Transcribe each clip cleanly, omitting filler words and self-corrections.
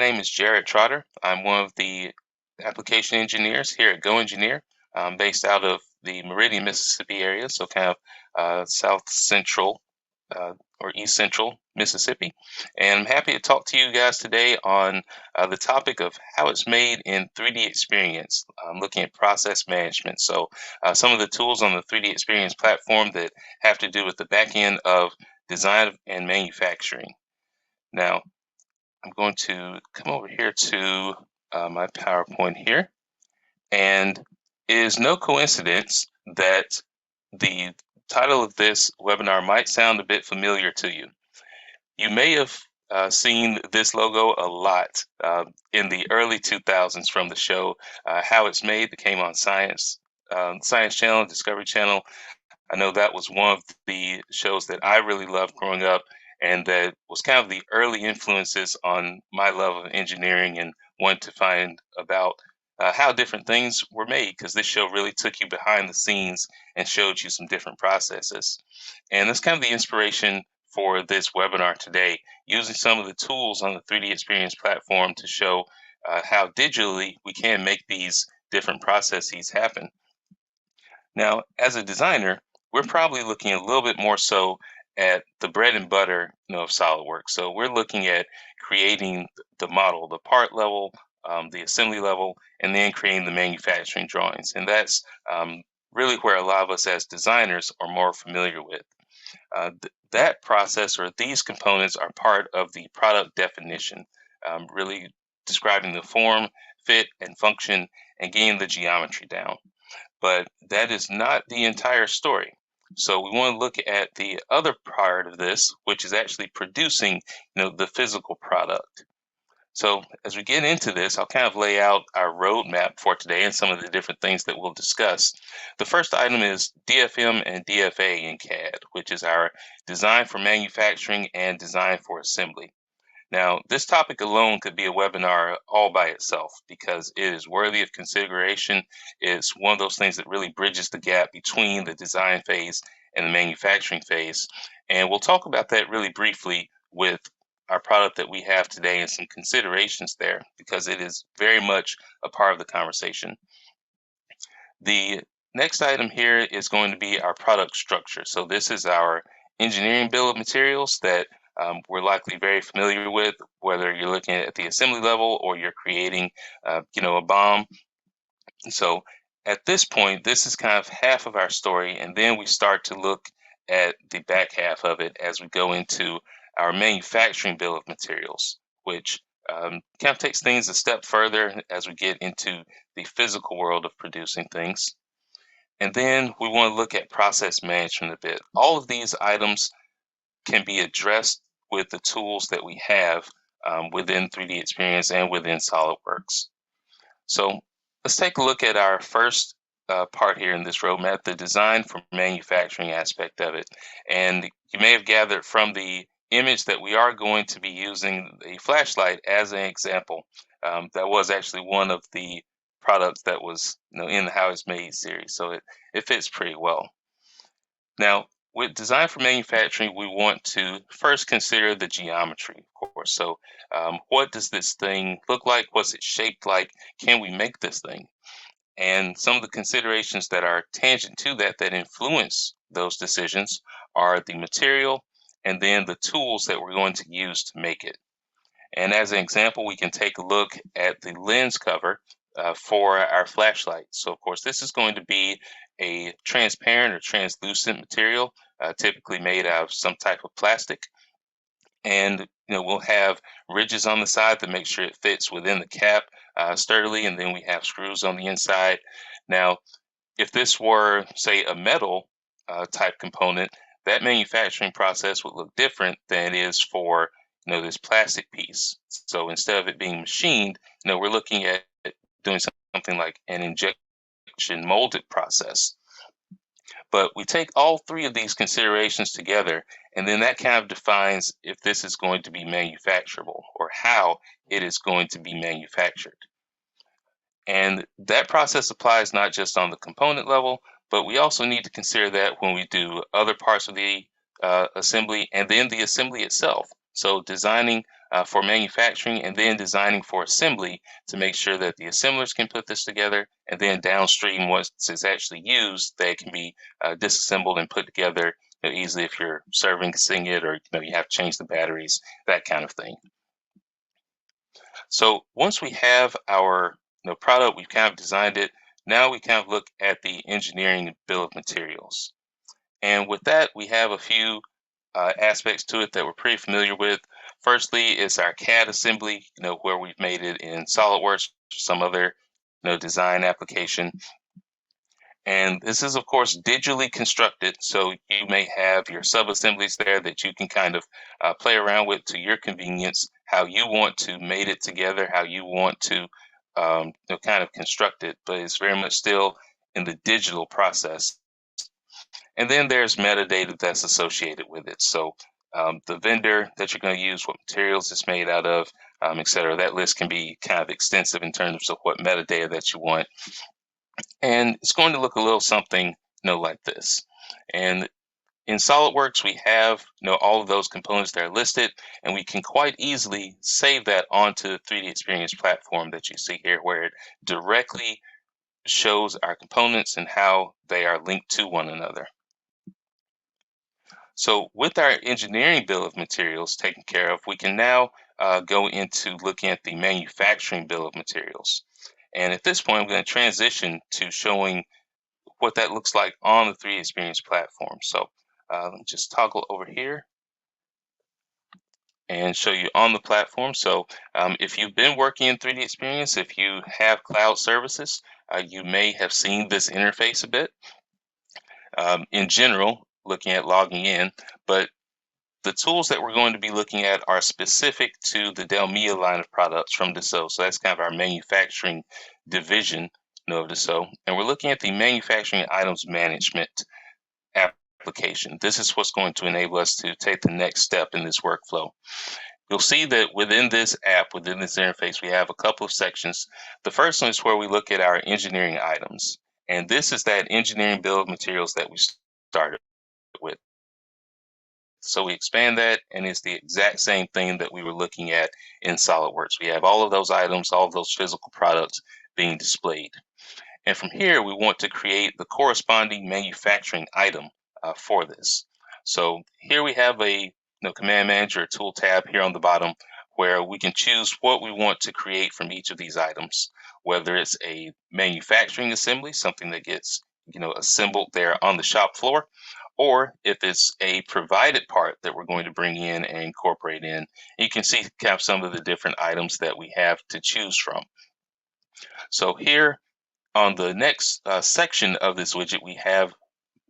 name is Jared Trotter. I'm one of the application engineers here at GoEngineer. I'm based out of the Meridian, Mississippi area, so kind of south central or east central Mississippi. And I'm happy to talk to you guys today on the topic of how it's made in 3D Experience, looking at process management. So some of the tools on the 3D Experience platform that have to do with the back end of design and manufacturing. Now, I'm going to come over here to my PowerPoint here, and it is no coincidence that the title of this webinar might sound a bit familiar to you. You may have seen this logo a lot in the early 2000s from the show How It's Made that came on Science Channel, Discovery Channel. I know that was one of the shows that I really loved growing up, and that was kind of the early influences on my love of engineering and wanting to find about how different things were made, because this show really took you behind the scenes and showed you some different processes. And that's kind of the inspiration for this webinar today, using some of the tools on the 3D Experience platform to show how digitally we can make these different processes happen. Now, as a designer, we're probably looking a little bit more so at the bread and butter, of SolidWorks. So we're looking at creating the model, the part level, the assembly level, and then creating the manufacturing drawings. And that's really where a lot of us as designers are more familiar with. That process or these components are part of the product definition, really describing the form, fit, and function, and getting the geometry down. But that is not the entire story. So we want to look at the other part of this, which is actually producing, the physical product. So as we get into this, I'll kind of lay out our roadmap for today and some of the different things that we'll discuss. The first item is DFM and DFA in CAD, which is our design for manufacturing and design for assembly. Now, this topic alone could be a webinar all by itself because it is worthy of consideration. It's one of those things that really bridges the gap between the design phase and the manufacturing phase. And we'll talk about that really briefly with our product that we have today and some considerations there because it is very much a part of the conversation. The next item here is going to be our product structure. So this is our engineering bill of materials that we're likely very familiar with, whether you're looking at the assembly level or you're creating, a BOM. So at this point, this is kind of half of our story, and then we start to look at the back half of it as we go into our manufacturing bill of materials, which kind of takes things a step further as we get into the physical world of producing things. And then we want to look at process management a bit. All of these items can be addressed with the tools that we have within 3D Experience and within SolidWorks. So let's take a look at our first part here in this roadmap, the design for manufacturing aspect of it. And you may have gathered from the image that we are going to be using a flashlight as an example. That was actually one of the products that was in the How It's Made series, so it fits pretty well. Now, with design for manufacturing, we want to first consider the geometry, of course. So what does this thing look like? What's it shaped like? Can we make this thing? And some of the considerations that are tangent to that influence those decisions are the material and then the tools that we're going to use to make it. And as an example, we can take a look at the lens cover for our flashlight. So of course, this is going to be a transparent or translucent material, typically made out of some type of plastic. And we'll have ridges on the side to make sure it fits within the cap sturdily, and then we have screws on the inside. Now, if this were, say, a metal type component, that manufacturing process would look different than it is for this plastic piece. So instead of it being machined, we're looking at doing something like an injection molded process. But we take all three of these considerations together, and then that kind of defines if this is going to be manufacturable or how it is going to be manufactured. And that process applies not just on the component level, but we also need to consider that when we do other parts of the assembly and then the assembly itself. So designing for manufacturing, and then designing for assembly to make sure that the assemblers can put this together, and then downstream, once it's actually used, they can be disassembled and put together easily if you're servicing it, or you have to change the batteries, that kind of thing. So once we have our product, we've kind of designed it. Now we kind of look at the engineering bill of materials. And with that, we have a few aspects to it that we're pretty familiar with. Firstly, it's our CAD assembly, where we've made it in SolidWorks or some other, design application. And this is, of course, digitally constructed. So you may have your sub-assemblies there that you can kind of play around with to your convenience, how you want to mate it together, how you want to kind of construct it, but it's very much still in the digital process. And then there's metadata that's associated with it. So the vendor that you're going to use, what materials it's made out of, et cetera. That list can be kind of extensive in terms of what metadata that you want. And it's going to look a little something, like this. And in SolidWorks, we have, all of those components that are listed, and we can quite easily save that onto the 3DEXPERIENCE platform that you see here, where it directly shows our components and how they are linked to one another. So with our engineering bill of materials taken care of, we can now go into looking at the manufacturing bill of materials. And at this point, I'm going to transition to showing what that looks like on the 3DEXPERIENCE platform. So let me just toggle over here and show you on the platform. So if you've been working in 3DEXPERIENCE, if you have cloud services, you may have seen this interface a bit. In general, looking at logging in, but the tools that we're going to be looking at are specific to the Delmia line of products from Dassault. So that's kind of our manufacturing division of Dassault. And we're looking at the manufacturing items management application. This is what's going to enable us to take the next step in this workflow. You'll see that within this app, within this interface, we have a couple of sections. The first one is where we look at our engineering items. And this is that engineering bill of materials that we started with. So we expand that, and it's the exact same thing that we were looking at in SolidWorks. We have all of those items, all of those physical products being displayed. And from here, we want to create the corresponding manufacturing item for this. So here we have a command manager tool tab here on the bottom, where we can choose what we want to create from each of these items, whether it's a manufacturing assembly, something that gets assembled there on the shop floor, or if it's a provided part that we're going to bring in and incorporate in. You can see kind of some of the different items that we have to choose from. So here on the next section of this widget, we have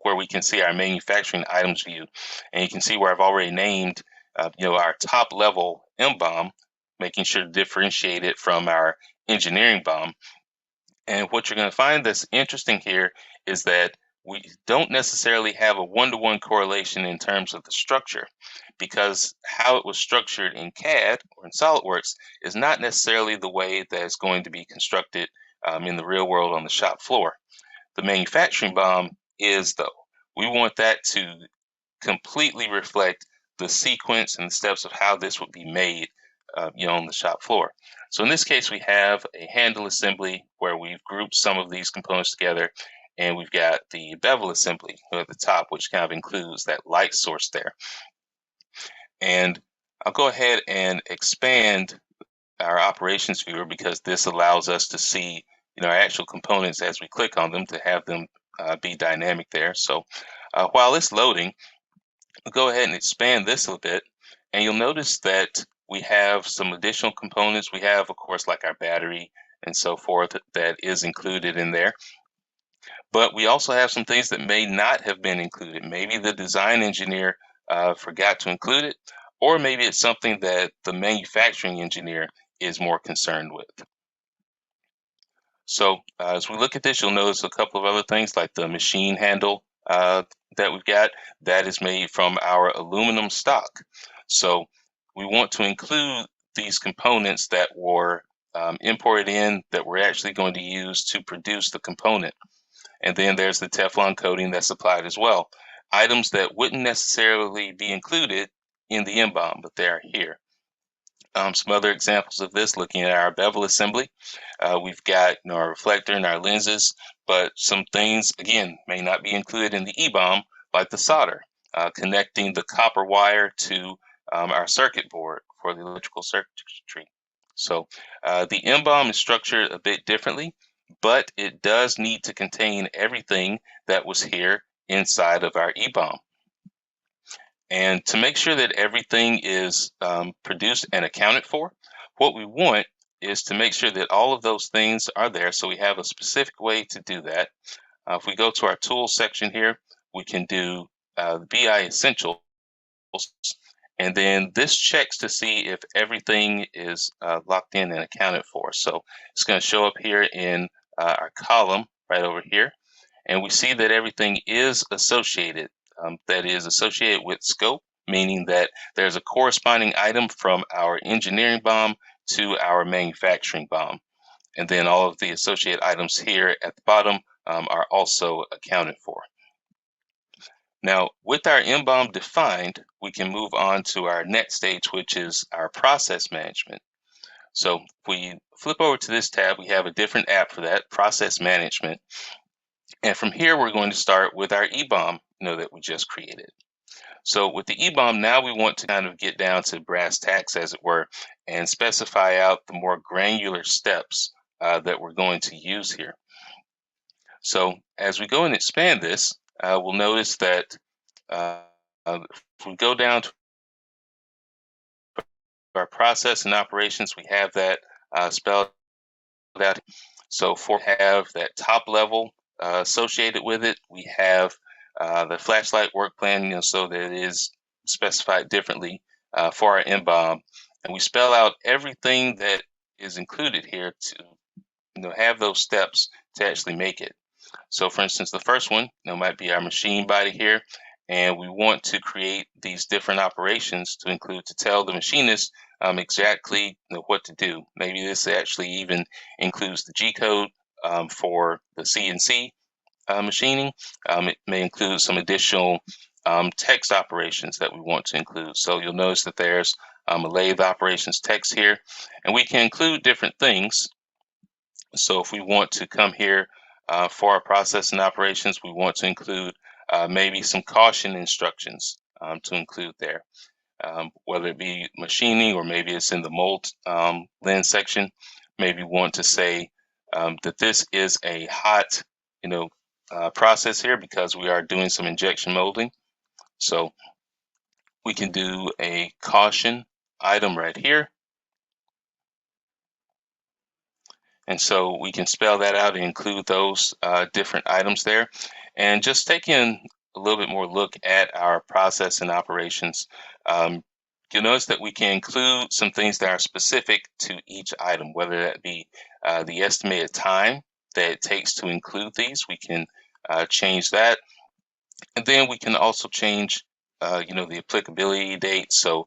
where we can see our manufacturing items view. And you can see where I've already named our top level M BOM, making sure to differentiate it from our engineering BOM. And what you're going to find that's interesting here is that we don't necessarily have a one-to-one correlation in terms of the structure, because how it was structured in CAD or in SolidWorks is not necessarily the way that it's going to be constructed in the real world on the shop floor. The manufacturing BOM is, though. We want that to completely reflect the sequence and the steps of how this would be made on the shop floor. So in this case, we have a handle assembly where we've grouped some of these components together, and we've got the bevel assembly at the top, which kind of includes that light source there. And I'll go ahead and expand our operations viewer, because this allows us to see our actual components as we click on them, to have them be dynamic there. So while it's loading, we'll go ahead and expand this a bit, and you'll notice that we have some additional components. We have, of course, like our battery and so forth that is included in there. But we also have some things that may not have been included. Maybe the design engineer forgot to include it, or maybe it's something that the manufacturing engineer is more concerned with. So as we look at this, you'll notice a couple of other things, like the machine handle that we've got, that is made from our aluminum stock. So we want to include these components that were imported in, that we're actually going to use to produce the component. And then there's the Teflon coating that's applied as well. Items that wouldn't necessarily be included in the M BOM, but they are here. Some other examples of this, looking at our bevel assembly, we've got our reflector and our lenses, but some things, again, may not be included in the E-BOM, like the solder, connecting the copper wire to our circuit board for the electrical circuitry. So the M-BOM is structured a bit differently, but it does need to contain everything that was here inside of our E-BOM. And to make sure that everything is produced and accounted for, what we want is to make sure that all of those things are there. So we have a specific way to do that. If we go to our tools section here, we can do the BI Essentials. And then this checks to see if everything is locked in and accounted for. So it's going to show up here in our column right over here. And we see that everything is associated, that is associated with scope, meaning that there's a corresponding item from our engineering BOM to our manufacturing BOM. And then all of the associated items here at the bottom are also accounted for. Now, with our M-BOM defined, we can move on to our next stage, which is our process management. So if we flip over to this tab, we have a different app for that, process management. And from here, we're going to start with our E-BOM, that we just created. So with the E-BOM, now we want to kind of get down to brass tacks, as it were, and specify out the more granular steps that we're going to use here. So as we go and expand this, we'll notice that if we go down to our process and operations, we have that spelled out. So for have that top level associated with it, we have the flashlight work plan, so that it is specified differently for our M-BOM, and we spell out everything that is included here to have those steps to actually make it. So for instance, the first one might be our machine body here, and we want to create these different operations to include to tell the machinist exactly what to do. Maybe this actually even includes the G code for the CNC machining. It may include some additional text operations that we want to include. So you'll notice that there's a lathe operations text here, and we can include different things. So if we want to come here for our process and operations, we want to include maybe some caution instructions to include there, whether it be machining or maybe it's in the mold lens section. Maybe want to say that this is a hot, process here because we are doing some injection molding. So we can do a caution item right here. And so we can spell that out and include those different items there. And just taking a little bit more look at our process and operations, you'll notice that we can include some things that are specific to each item, whether that be the estimated time that it takes to include these. We can change that. And then we can also change, the applicability date. So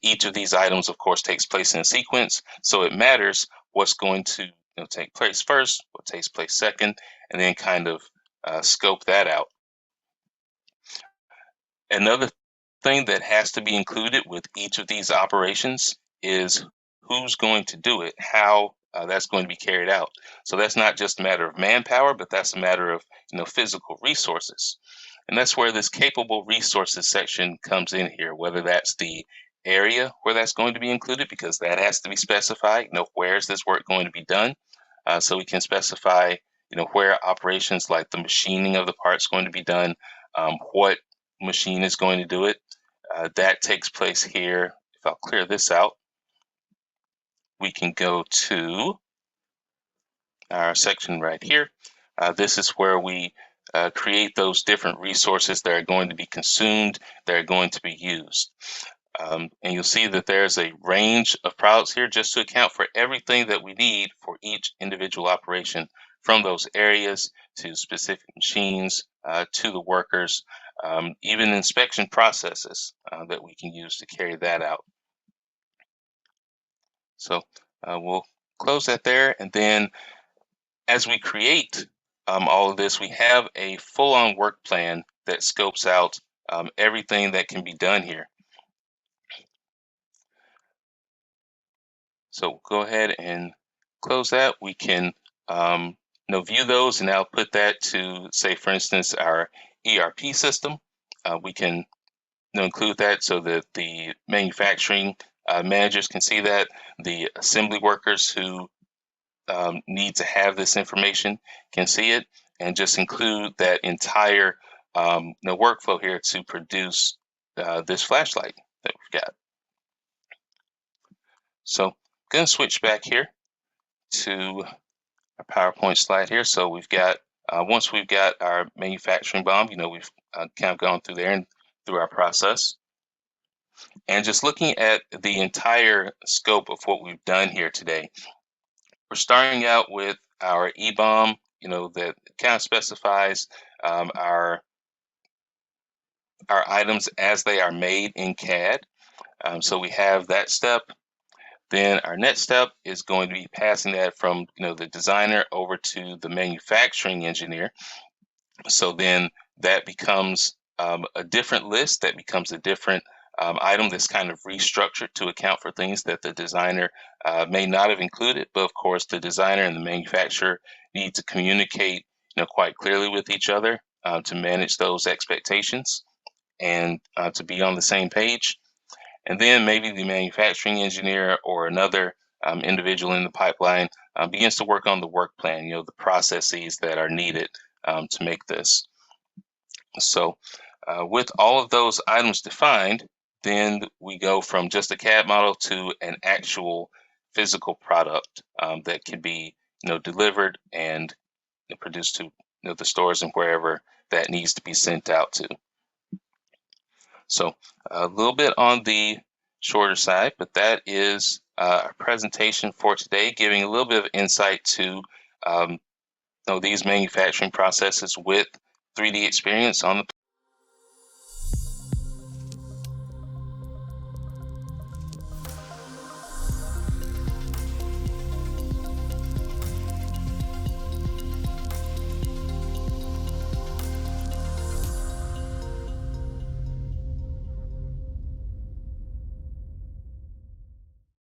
each of these items, of course, takes place in a sequence. So it matters what's going to take place first, what takes place second, and then kind of scope that out. Another thing that has to be included with each of these operations is who's going to do it, how that's going to be carried out. So that's not just a matter of manpower, but that's a matter of physical resources. And that's where this capable resources section comes in here, whether that's the area where that's going to be included, because that has to be specified. Where is this work going to be done? So we can specify, where operations like the machining of the parts going to be done, what machine is going to do it. That takes place here. If I'll clear this out, we can go to our section right here. This is where we create those different resources that are going to be consumed, that are going to be used. And you'll see that there's a range of products here just to account for everything that we need for each individual operation, from those areas to specific machines to the workers, even inspection processes that we can use to carry that out. So we'll close that there. And then as we create all of this, we have a full-on work plan that scopes out everything that can be done here. So go ahead and close that. We can view those, and I'll put that to, say, for instance, our ERP system. We can include that so that the manufacturing managers can see that, the assembly workers who need to have this information can see it, and just include that entire workflow here to produce this flashlight that we've got. So I'm going to switch back here to a PowerPoint slide here. So we've got, once we've got our manufacturing BOM, we've kind of gone through there and through our process. And just looking at the entire scope of what we've done here today, we're starting out with our EBOM, that kind of specifies our items as they are made in CAD. So we have that step. Then our next step is going to be passing that from the designer over to the manufacturing engineer. So then that becomes a different list, that becomes a different item that's kind of restructured to account for things that the designer may not have included. But of course, the designer and the manufacturer need to communicate quite clearly with each other to manage those expectations and to be on the same page. And then maybe the manufacturing engineer or another individual in the pipeline begins to work on the work plan, the processes that are needed to make this. So with all of those items defined, then we go from just a CAD model to an actual physical product that can be delivered and produced to the stores and wherever that needs to be sent out to. So a little bit on the shorter side, but that is our presentation for today, giving a little bit of insight to these manufacturing processes with 3DEXPERIENCE on the